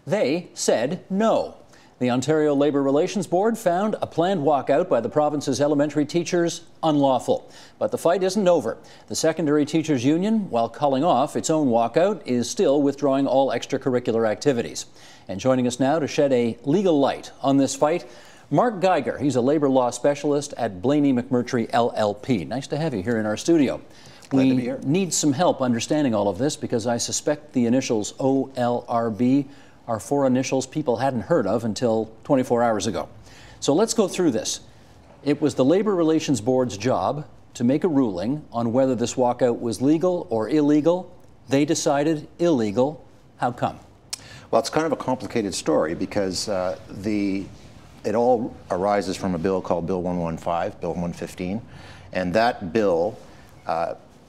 They said no. The Ontario Labour Relations Board found a planned walkout by the province's elementary teachers unlawful. But the fight isn't over. The Secondary Teachers Union, while calling off its own walkout, is still withdrawing all extracurricular activities. And joining us now to shed a legal light on this fight, Mark Geiger. He's a labour law specialist at Blaney McMurtry LLP. Nice to have you here in our studio. Glad to be here. Need some help understanding all of this because I suspect the initials OLRB are four initials people hadn't heard of until 24 hours ago. So let's go through this. It was the Labour Relations Board's job to make a ruling on whether this walkout was legal or illegal. They decided illegal. How come? Well, it's kind of a complicated story because it all arises from a bill called Bill 115, Bill 115, and that bill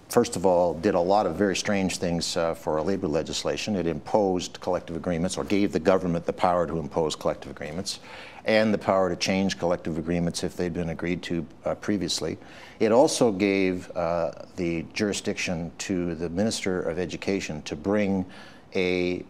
first of all, did a lot of very strange things for our labor legislation. It imposed collective agreements, or gave the government the power to impose collective agreements, and the power to change collective agreements if they'd been agreed to previously. It also gave the jurisdiction to the Minister of Education to bring a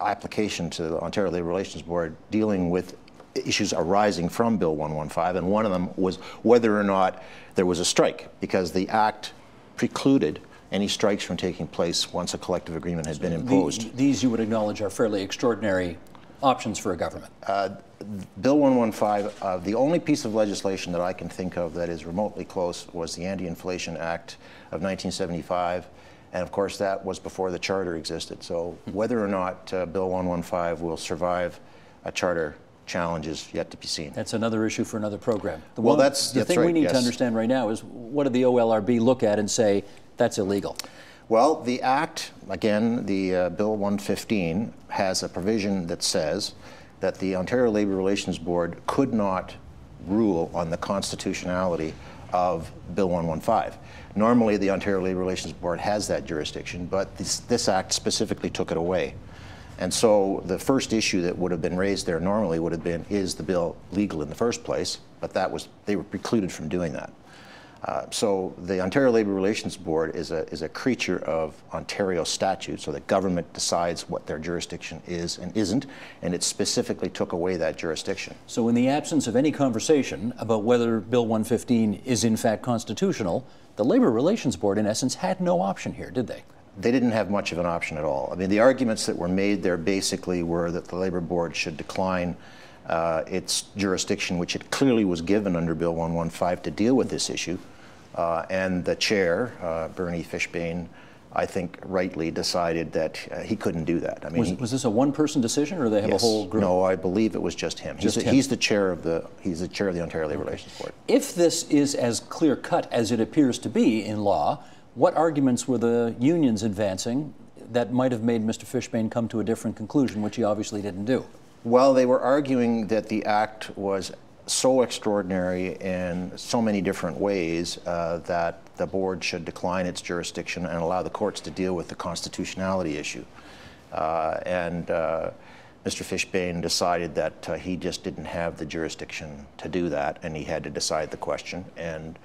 application to the Ontario Labour Relations Board dealing with issues arising from Bill 115, and one of them was whether or not there was a strike, because the Act precluded any strikes from taking place once a collective agreement had been imposed. These you would acknowledge are fairly extraordinary options for a government. Bill 115, the only piece of legislation that I can think of that is remotely close was the Anti-Inflation Act of 1975, and of course that was before the Charter existed. So whether or not Bill 115 will survive a Charter challenge is yet to be seen. That's another issue for another program. The thing we need to understand right now is, what did the OLRB look at and say that's illegal? Well, the Act, again, the Bill 115, has a provision that says that the Ontario Labour Relations Board could not rule on the constitutionality of Bill 115. Normally, the Ontario Labour Relations Board has that jurisdiction, but this Act specifically took it away. And so the first issue that would have been raised there normally would have been, is the bill legal in the first place? But they were precluded from doing that. So the Ontario Labour Relations Board is a creature of Ontario statute, so the government decides what their jurisdiction is and isn't, and it specifically took away that jurisdiction. So in the absence of any conversation about whether Bill 115 is in fact constitutional, the Labour Relations Board, in essence, had no option here, did they? They didn't have much of an option at all. I mean, the arguments that were made there basically were that the Labour Board should decline its jurisdiction, which it clearly was given under Bill 115 to deal with this issue. And the chair, Bernie Fishbane, I think rightly decided that he couldn't do that. I mean, was this a one-person decision, or they have yes, a whole group? No, I believe it was just him. He's the chair of the Ontario Labour Relations Board. If this is as clear-cut as it appears to be in law, what arguments were the unions advancing that might have made Mr. Fishbane come to a different conclusion, which he obviously didn't do? Well, they were arguing that the Act was so extraordinary in so many different ways that the board should decline its jurisdiction and allow the courts to deal with the constitutionality issue. Mr. Fishbane decided that he just didn't have the jurisdiction to do that, and he had to decide the question. And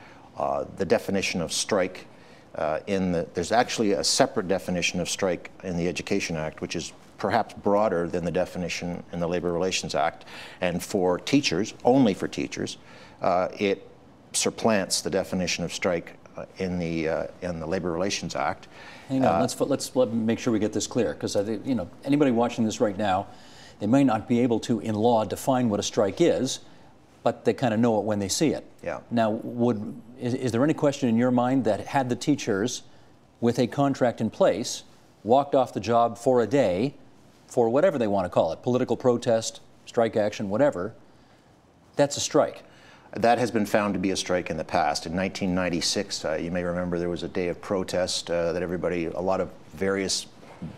the definition of strike there's actually a separate definition of strike in the Education Act, which is perhaps broader than the definition in the Labour Relations Act. And for teachers, only for teachers, it supplants the definition of strike in the Labour Relations Act. Hang on, let's make sure we get this clear, because I think, anybody watching this right now, they may not be able to, in law, define what a strike is, but they kind of know it when they see it. Yeah. Now, is there any question in your mind that had the teachers, with a contract in place, walked off the job for a day, for whatever they want to call it, political protest, strike action, whatever, that's a strike? That has been found to be a strike in the past. In 1996, you may remember there was a day of protest that a lot of various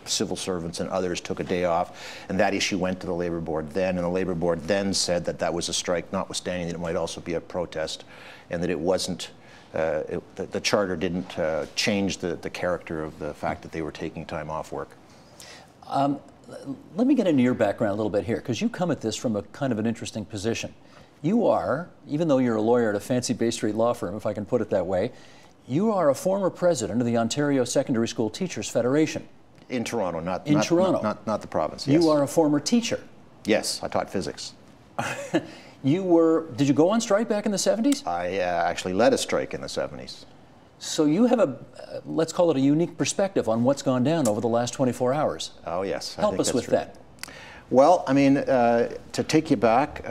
civil servants and others took a day off, and that issue went to the Labour Board then, and the Labour Board then said that that was a strike, notwithstanding that it might also be a protest, and that it wasn't, the Charter didn't change the character of the fact that they were taking time off work. Let me get into your background a little bit here, because you come at this from a kind of an interesting position. You are, even though you're a lawyer at a fancy Bay Street law firm, if I can put it that way, you are a former president of the Ontario Secondary School Teachers Federation. In Toronto, not the province. Yes. You are a former teacher. Yes, I taught physics. Did you go on strike back in the 70s? I actually led a strike in the 70s. So you have a, let's call it a unique perspective on what's gone down over the last 24 hours. Oh, yes. Help us with that. Well, I mean, to take you back,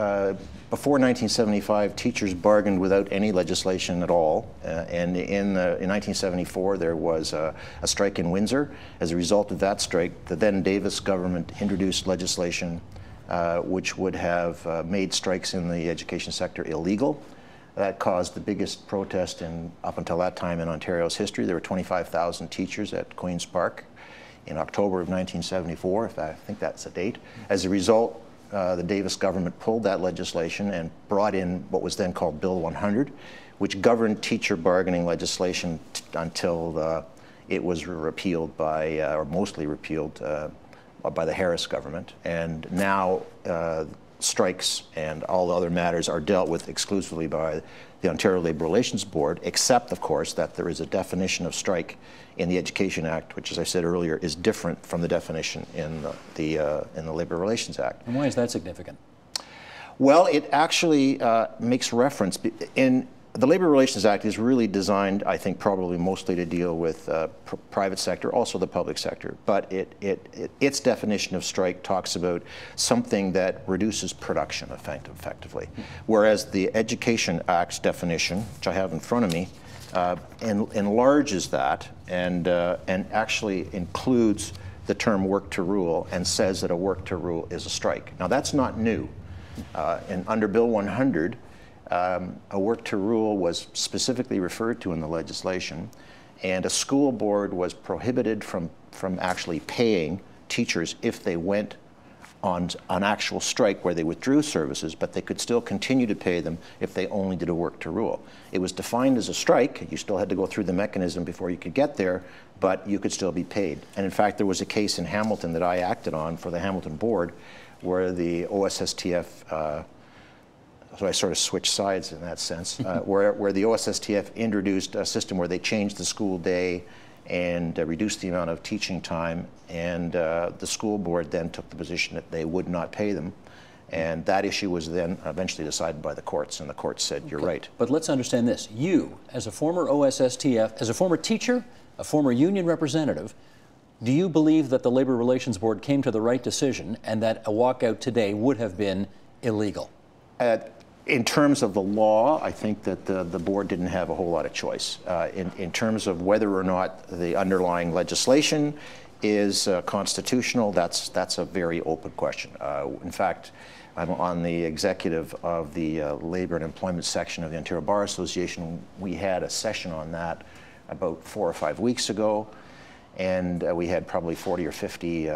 before 1975, teachers bargained without any legislation at all. And in 1974, there was a strike in Windsor. As a result of that strike, the then Davis government introduced legislation which would have made strikes in the education sector illegal. That caused the biggest protest up until that time in Ontario's history. There were 25,000 teachers at Queen's Park in October of 1974, if I think that's the date. As a result, the Davis government pulled that legislation and brought in what was then called Bill 100, which governed teacher bargaining legislation until it was repealed by, or mostly repealed, by the Harris government. And now strikes and all other matters are dealt with exclusively by the Ontario Labour Relations Board, except, of course, that there is a definition of strike in the Education Act, which, as I said earlier, is different from the definition in the Labour Relations Act. And why is that significant? Well, it actually makes reference in the Labour Relations Act is really designed, I think, probably mostly to deal with private sector, also the public sector. But its definition of strike talks about something that reduces production effectively. Whereas the Education Act's definition, which I have in front of me, enlarges that and actually includes the term work to rule and says that a work to rule is a strike. Now, that's not new. And under Bill 100, a work to rule was specifically referred to in the legislation, and a school board was prohibited from actually paying teachers if they went on an actual strike where they withdrew services, but they could still continue to pay them if they only did a work to rule. It was defined as a strike. You still had to go through the mechanism before you could get there, but you could still be paid. And in fact, there was a case in Hamilton that I acted on for the Hamilton board where the OSSTF so I sort of switched sides in that sense, where the OSSTF introduced a system where they changed the school day and reduced the amount of teaching time, and the school board then took the position that they would not pay them. And that issue was then eventually decided by the courts, and the courts said, you're right. But let's understand this. You, as a former OSSTF, as a former teacher, a former union representative, do you believe that the Labour Relations Board came to the right decision and that a walkout today would have been illegal? In terms of the law, I think that the board didn't have a whole lot of choice. In terms of whether or not the underlying legislation is constitutional, that's a very open question. In fact, I'm on the executive of the Labour and Employment section of the Ontario Bar Association. We had a session on that about 4 or 5 weeks ago. And we had probably 40 or 50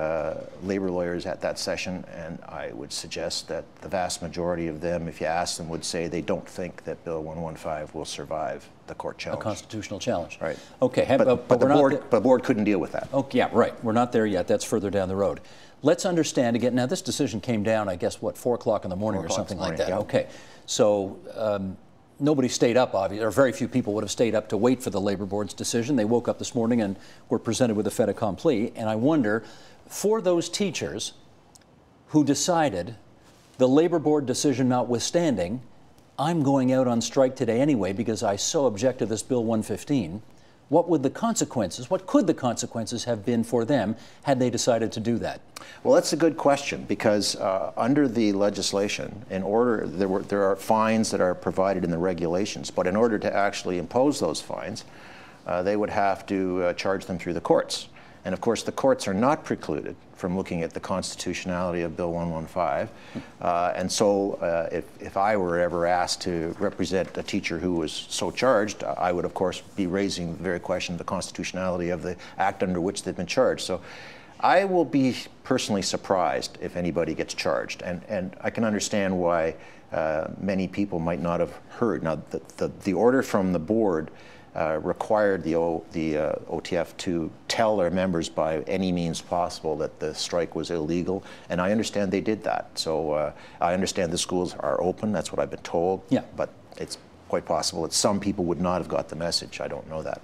labor lawyers at that session, and I would suggest that the vast majority of them, if you ask them, would say they don't think that Bill 115 will survive the court challenge. A constitutional challenge. Right. Okay. But the board couldn't deal with that. Okay, yeah, right. We're not there yet. That's further down the road. Let's understand again. Now, this decision came down, I guess, what, 4 o'clock in the morning or something like that? Yeah. Okay. So nobody stayed up, obviously, or very few people would have stayed up to wait for the Labour Board's decision. They woke up this morning and were presented with a fait accompli. And I wonder, for those teachers who decided, the Labour Board decision notwithstanding, I'm going out on strike today anyway because I so object to this Bill 115, what would the consequences, what could the consequences have been for them had they decided to do that? Well, that's a good question, because under the legislation, there are fines that are provided in the regulations, but in order to actually impose those fines, they would have to charge them through the courts. And of course, the courts are not precluded from looking at the constitutionality of Bill 115. And so if I were ever asked to represent a teacher who was so charged, I would, of course, be raising the very question of the constitutionality of the act under which they've been charged. So I will be personally surprised if anybody gets charged. And I can understand why many people might not have heard. Now, the order from the board required the OTF to tell their members by any means possible that the strike was illegal, and I understand they did that. So I understand the schools are open, that's what I've been told, yeah. But it's quite possible that some people would not have got the message. I don't know that.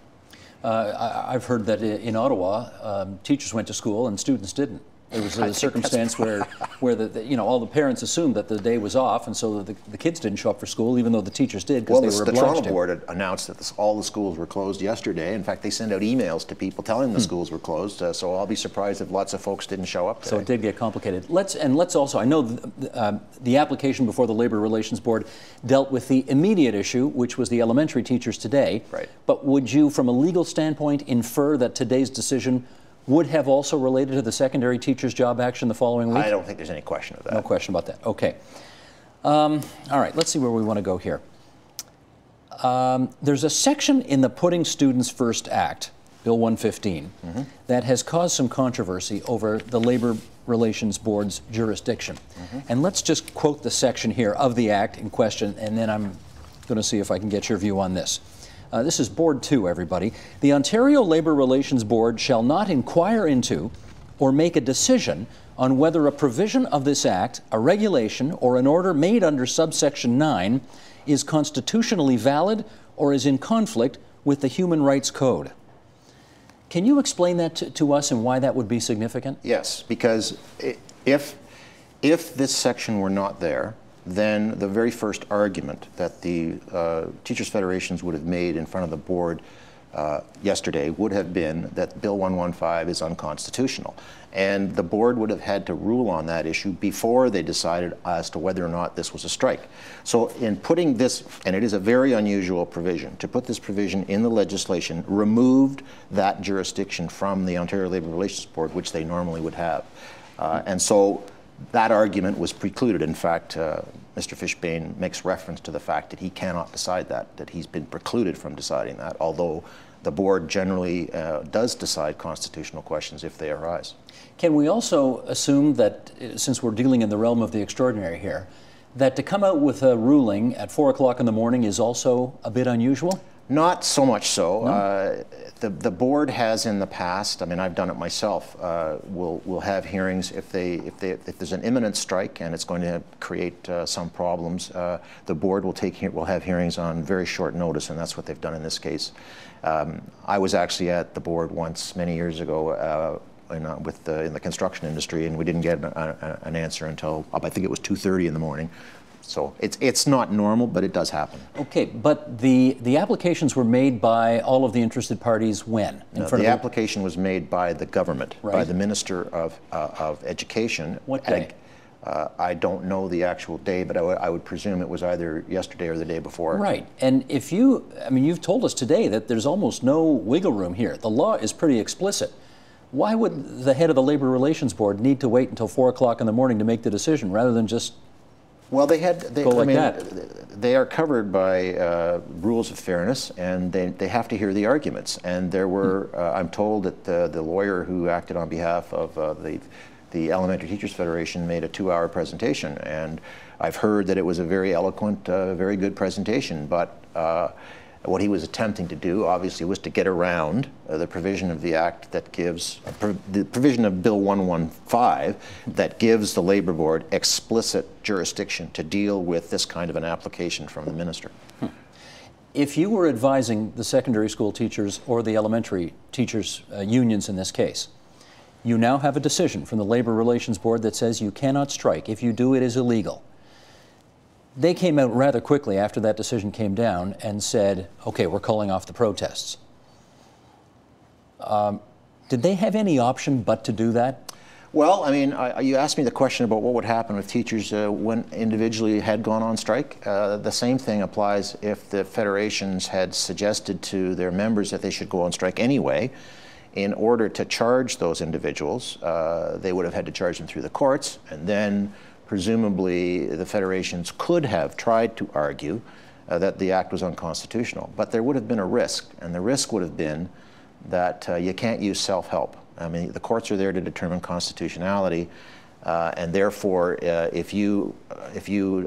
I've heard that in Ottawa, teachers went to school and students didn't. There was a circumstance where all the parents assumed that the day was off, and so the kids didn't show up for school, even though the teachers did, because they were obliged to. The Toronto board announced that all the schools were closed yesterday. In fact, they sent out emails to people telling them the schools were closed. So I'll be surprised if lots of folks didn't show up today. So it did get complicated. Let's also. I know the application before the Labor Relations Board dealt with the immediate issue, which was the elementary teachers today. Right. But would you, from a legal standpoint, infer that today's decision would have also related to the secondary teachers' job action the following week? I don't think there's any question of that. No question about that. Okay. All right, let's see where we want to go here. There's a section in the Putting Students First Act, Bill 115, that has caused some controversy over the Labor Relations Board's jurisdiction. And let's just quote the section here of the act in question, and then I'm going to see if I can get your view on this. This is Board 2, everybody. The Ontario Labor Relations Board shall not inquire into or make a decision on whether a provision of this Act, a regulation, or an order made under subsection 9 is constitutionally valid or is in conflict with the Human Rights Code. Can you explain that to us and why that would be significant? Yes, because if this section were not there, then the very first argument that the teachers' federations would have made in front of the board yesterday would have been that Bill 115 is unconstitutional. And the board would have had to rule on that issue before they decided as to whether or not this was a strike. So in putting this, and it is a very unusual provision, to put this provision in the legislation removed that jurisdiction from the Ontario Labor Relations Board, which they normally would have. And so that argument was precluded. In fact, Mr. Fishbane makes reference to the fact that he cannot decide that he's been precluded from deciding that, although the board generally does decide constitutional questions if they arise. Can we also assume that, since we're dealing in the realm of the extraordinary here, that to come out with a ruling at 4 o'clock in the morning is also a bit unusual? Not so much so. No? The board has in the past, I mean, I've done it myself, we'll have hearings if there's an imminent strike and it's going to create some problems. The board will have hearings on very short notice, and that's what they've done in this case. I was actually at the board once many years ago in the construction industry, and we didn't get an answer until I think it was 2:30 in the morning. So it's not normal, but it does happen. Okay, but the applications were made by all of the interested parties when? The application was made by the government, right, by the Minister of Education. What day? I don't know the actual day, but I would presume it was either yesterday or the day before. Right, and you've told us today that there's almost no wiggle room here. The law is pretty explicit. Why would the head of the Labor Relations Board need to wait until 4 o'clock in the morning to make the decision rather than just they are covered by rules of fairness, and they have to hear the arguments. And there were, I'm told that the lawyer who acted on behalf of the Elementary Teachers Federation made a 2-hour presentation, and I've heard that it was a very eloquent, very good presentation, but what he was attempting to do, obviously, was to get around the provision of the Act that gives, the provision of Bill 115 that gives the Labor Board explicit jurisdiction to deal with this kind of an application from the minister. If you were advising the secondary school teachers or the elementary teachers unions in this case, you now have a decision from the Labor Relations Board that says you cannot strike. If you do, it is illegal. They came out rather quickly after that decision came down and said, okay, we're calling off the protests. Did they have any option but to do that? Well, I mean, you asked me the question about what would happen if teachers when individually had gone on strike. The same thing applies if the federations had suggested to their members that they should go on strike anyway. In order to charge those individuals, they would have had to charge them through the courts, and then presumably the federations could have tried to argue that the act was unconstitutional. But there would have been a risk, and the risk would have been that you can't use self-help. I mean, the courts are there to determine constitutionality, and therefore, if you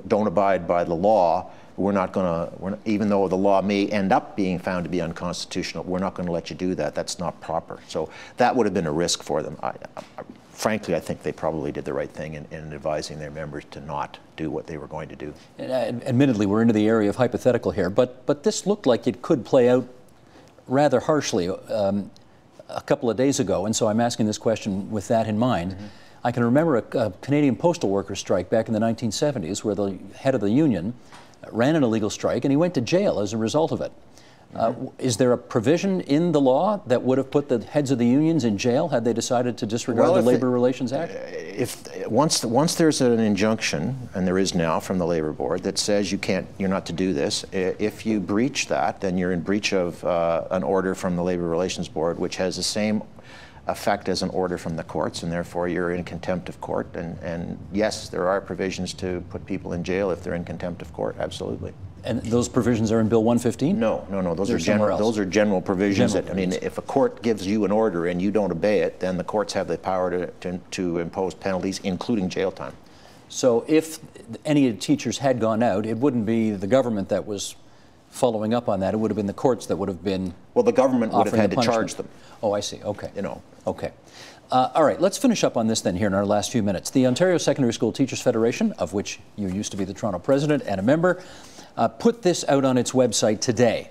don't abide by the law, we're not going to, even though the law may end up being found to be unconstitutional, we're not going to let you do that. That's not proper. So that would have been a risk for them. Frankly, I think they probably did the right thing in advising their members to not do what they were going to do. Admittedly, we're into the area of hypothetical here, but this looked like it could play out rather harshly a couple of days ago, and so I'm asking this question with that in mind. I can remember a Canadian postal workers strike back in the 1970s where the head of the union ran an illegal strike and he went to jail as a result of it. Is there a provision in the law that would have put the heads of the unions in jail had they decided to disregard the Labor Relations Act? Once there's an injunction, and there is now from the Labor Board, that says you're not to do this, if you breach that, then you're in breach of an order from the Labor Relations Board, which has the same effect as an order from the courts, and therefore you're in contempt of court. And yes, there are provisions to put people in jail if they're in contempt of court, absolutely. And those provisions are in Bill 115? No. Those are general provisions. I mean, if a court gives you an order and you don't obey it, then the courts have the power to impose penalties, including jail time. So if any teachers had gone out, it wouldn't be the government that was following up on that. It would have been the courts that would have been. Well, the government would have had to charge them. Oh, I see. Okay. Okay. All right, let's finish up on this then here in our last few minutes. The Ontario Secondary School Teachers Federation, of which you used to be the Toronto president and a member, put this out on its website today.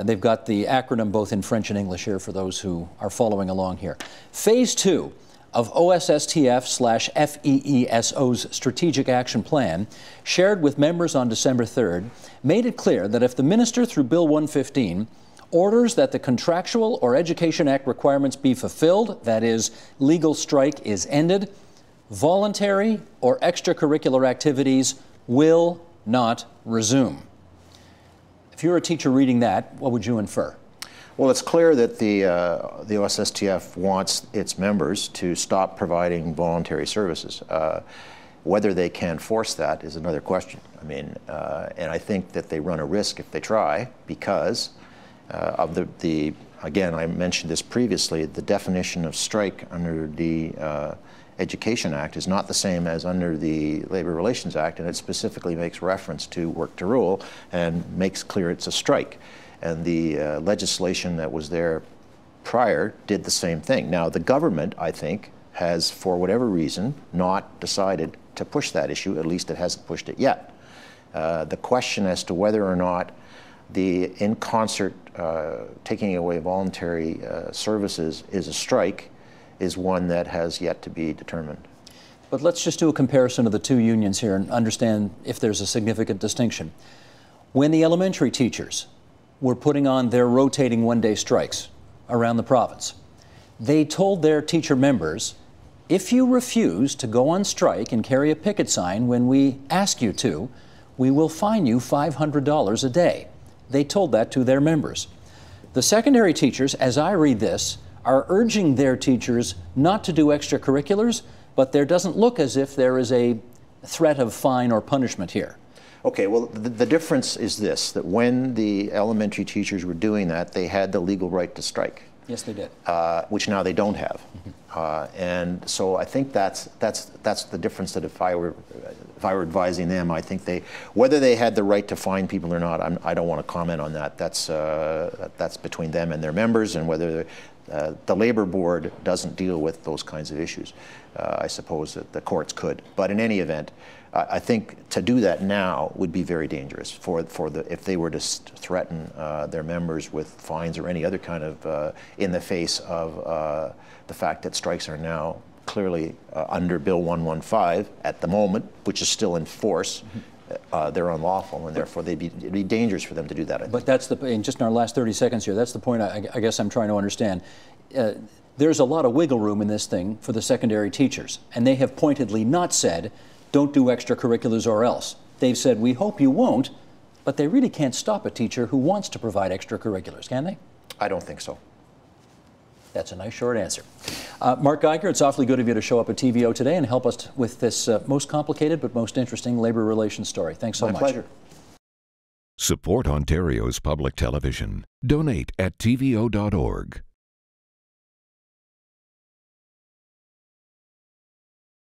They've got the acronym both in French and English here for those who are following along here. Phase 2 of OSSTF/FEESO's Strategic Action Plan, shared with members on December 3rd, made it clear that if the minister, through Bill 115, orders that the Contractual or Education Act requirements be fulfilled, that is, legal strike is ended, voluntary or extracurricular activities will not resume. If you're a teacher reading that, what would you infer? Well, it's clear that the OSSTF wants its members to stop providing voluntary services. Whether they can force that is another question. I mean, and I think that they run a risk if they try because of again, I mentioned this previously, the definition of strike under the Education Act is not the same as under the Labor Relations Act, and it specifically makes reference to work to rule and makes clear it's a strike. And the legislation that was there prior did the same thing. Now, the government, I think, has, for whatever reason, not decided to push that issue. At least it hasn't pushed it yet. The question as to whether or not the in-concert taking away voluntary services is a strike is one that has yet to be determined. But let's just do a comparison of the two unions here and understand if there's a significant distinction. When the elementary teachers were putting on their rotating one-day strikes around the province, they told their teacher members, if you refuse to go on strike and carry a picket sign when we ask you to, we will fine you $500 a day. They told that to their members. The secondary teachers, as I read this, are urging their teachers not to do extracurriculars, but there doesn't look as if there is a threat of fine or punishment here. Okay, well, the difference is this, that when the elementary teachers were doing that, they had the legal right to strike. Yes, they did. Which now they don't have. And so I think that's the difference, that if I were advising them, I think whether they had the right to fine people or not, I don't want to comment on that. That's between them and their members, and whether the Labor Board doesn't deal with those kinds of issues. I suppose that the courts could. But in any event, I think to do that now would be very dangerous if they were to threaten their members with fines or any other kind of in the face of the fact that strikes are now clearly under Bill 115 at the moment, which is still in force. They're unlawful, and therefore it'd be dangerous for them to do that. But that's in just in our last 30 seconds here, that's the point I guess I'm trying to understand. There's a lot of wiggle room in this thing for the secondary teachers, and they have pointedly not said, don't do extracurriculars or else. They've said, we hope you won't, but they really can't stop a teacher who wants to provide extracurriculars, can they? I don't think so. That's a nice short answer. Mark Geiger, it's awfully good of you to show up at TVO today and help us with this most complicated but most interesting labor relations story. Thanks so much. My pleasure. Support Ontario's public television. Donate at tvo.org.